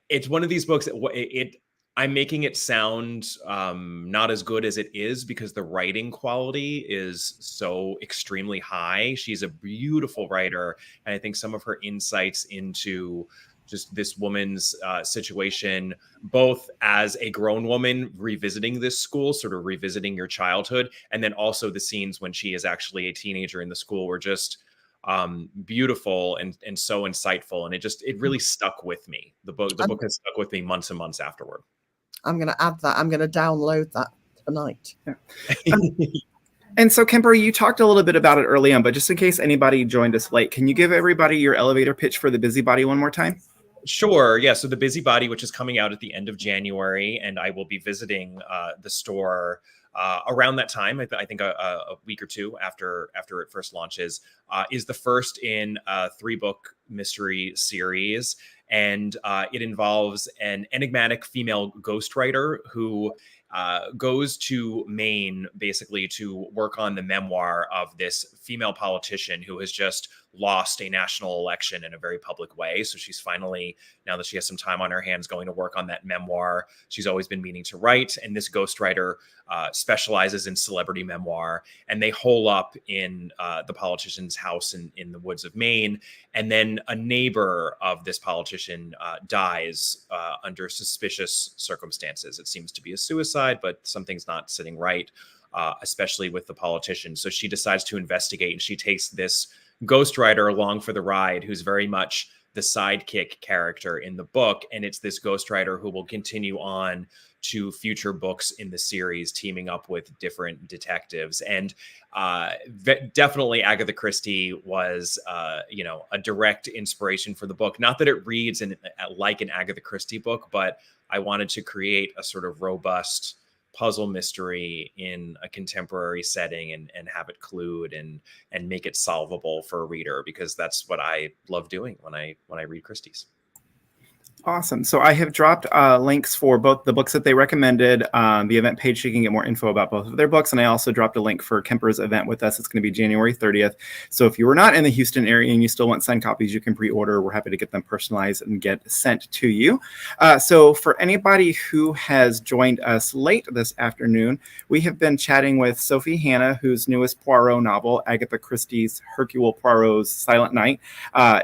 It's one of these books that I'm making it sound not as good as it is because the writing quality is so extremely high. She's a beautiful writer, and I think some of her insights into just this woman's situation, both as a grown woman revisiting this school, sort of revisiting your childhood, and then also the scenes when she is actually a teenager in the school were just beautiful and so insightful. And it really stuck with me. The book has stuck with me months and months afterward.
I'm going to add that. I'm going to download that tonight.
Yeah. And so, Kemper, you talked a little bit about it early on, but just in case anybody joined us late, can you give everybody your elevator pitch for The Busybody one more time?
Sure. Yeah. So The Busybody, which is coming out at the end of January, and I will be visiting the store around that time. I think a week or two after it first launches, is the first in a 3-book mystery series. And it involves an enigmatic female ghostwriter who goes to Maine basically to work on the memoir of this female politician who has just lost a national election in a very public way. So she's finally, now that she has some time on her hands, going to work on that memoir. She's always been meaning to write. And this ghostwriter specializes in celebrity memoir. And they hole up in the politician's house in the woods of Maine. And then a neighbor of this politician dies under suspicious circumstances. It seems to be a suicide, but something's not sitting right, especially with the politician. So she decides to investigate, and she takes this ghostwriter along for the ride, who's very much the sidekick character in the book. And it's this ghostwriter who will continue on to future books in the series, teaming up with different detectives. And definitely Agatha Christie was, a direct inspiration for the book. Not that it reads like an Agatha Christie book, but I wanted to create a sort of robust puzzle mystery in a contemporary setting and have it clued and make it solvable for a reader, because that's what I love doing when I read Christie's.
Awesome. So I have dropped links for both the books that they recommended, the event page, so you can get more info about both of their books. And I also dropped a link for Kemper's event with us. It's going to be January 30th. So if you were not in the Houston area and you still want signed copies, you can pre-order. We're happy to get them personalized and get sent to you. So for anybody who has joined us late this afternoon, we have been chatting with Sophie Hannah, whose newest Poirot novel, Agatha Christie's Hercule Poirot's Silent Night,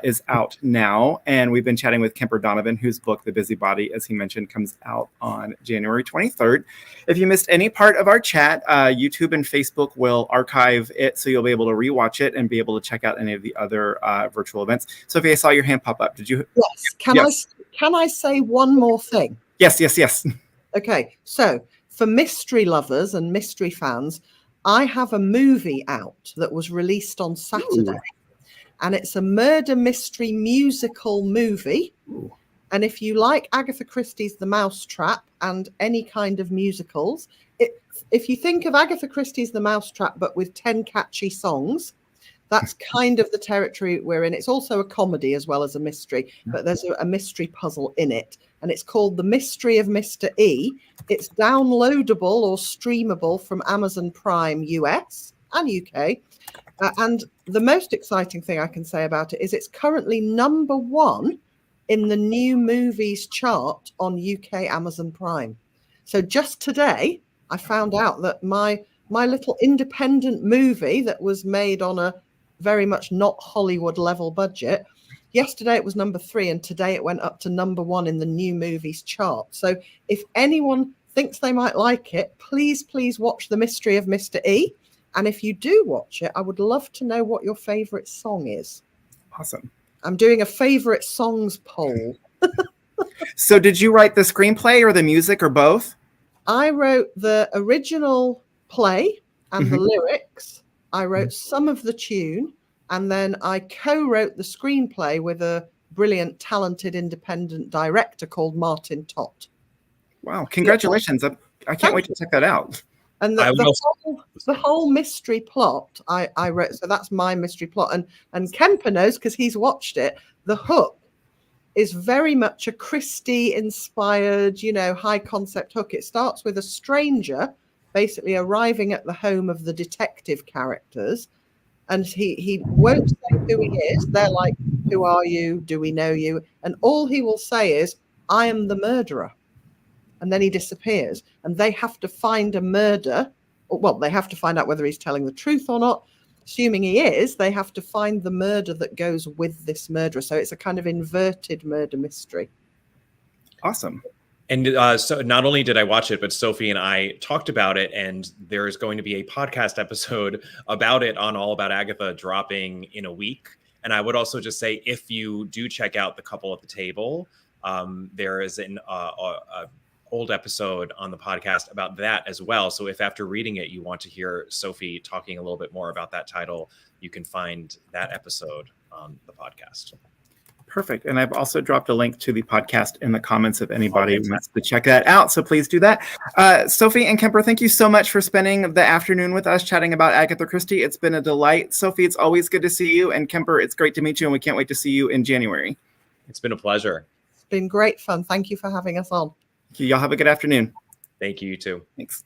is out now. And we've been chatting with Kemper Donovan, whose book, The Busybody, as he mentioned, comes out on January 23rd. If you missed any part of our chat, YouTube and Facebook will archive it, so you'll be able to rewatch it and be able to check out any of the other virtual events. Sophie, I saw your hand pop up. Did you?
Yes. Can I say one more thing?
Yes.
Okay. So for mystery lovers and mystery fans, I have a movie out that was released on Saturday. Ooh. And it's a murder mystery musical movie. Ooh. And if you like Agatha Christie's The Mousetrap and any kind of musicals, if you think of Agatha Christie's The Mousetrap, but with 10 catchy songs, that's kind of the territory we're in. It's also a comedy as well as a mystery, but there's a mystery puzzle in it. And it's called The Mystery of Mr. E. It's downloadable or streamable from Amazon Prime US and UK. And the most exciting thing I can say about it is it's currently number 1 in the new movies chart on UK Amazon Prime. So just today, I found out that my little independent movie that was made on a very much not Hollywood level budget, yesterday it was number 3, and today it went up to number 1 in the new movies chart. So if anyone thinks they might like it, please watch The Mystery of Mr. E. And if you do watch it, I would love to know what your favorite song is.
Awesome.
I'm doing a favorite songs poll.
So did you write the screenplay or the music or both?
I wrote the original play and the lyrics. I wrote some of the tune, and then I co-wrote the screenplay with a brilliant, talented, independent director called Martin Tott.
Wow, congratulations. I can't wait to check that out.
And the whole mystery plot I wrote, so that's my mystery plot. And Kemper knows because he's watched it. The hook is very much a Christie-inspired, high concept hook. It starts with a stranger basically arriving at the home of the detective characters, and he won't say who he is. They're like, "Who are you? Do we know you?" And all he will say is, "I am the murderer." And then he disappears, and they have to find a murder. Well, they have to find out whether he's telling the truth or not. Assuming he is, they have to find the murder that goes with this murderer. So it's a kind of inverted murder mystery.
Awesome.
And so not only did I watch it, but Sophie and I talked about it, and there's going to be a podcast episode about it on All About Agatha dropping in a week. And I would also just say, if you do check out The Couple at the Table, there is an old episode on the podcast about that as well. So if after reading it, you want to hear Sophie talking a little bit more about that title, you can find that episode on the podcast.
Perfect. And I've also dropped a link to the podcast in the comments if anybody wants to check that out. So please do that. Sophie and Kemper, thank you so much for spending the afternoon with us chatting about Agatha Christie. It's been a delight. Sophie, it's always good to see you. And Kemper, it's great to meet you. And we can't wait to see you in January.
It's been a pleasure.
It's been great fun. Thank you for having us on.
Y'all have a good afternoon.
Thank you, you too.
Thanks.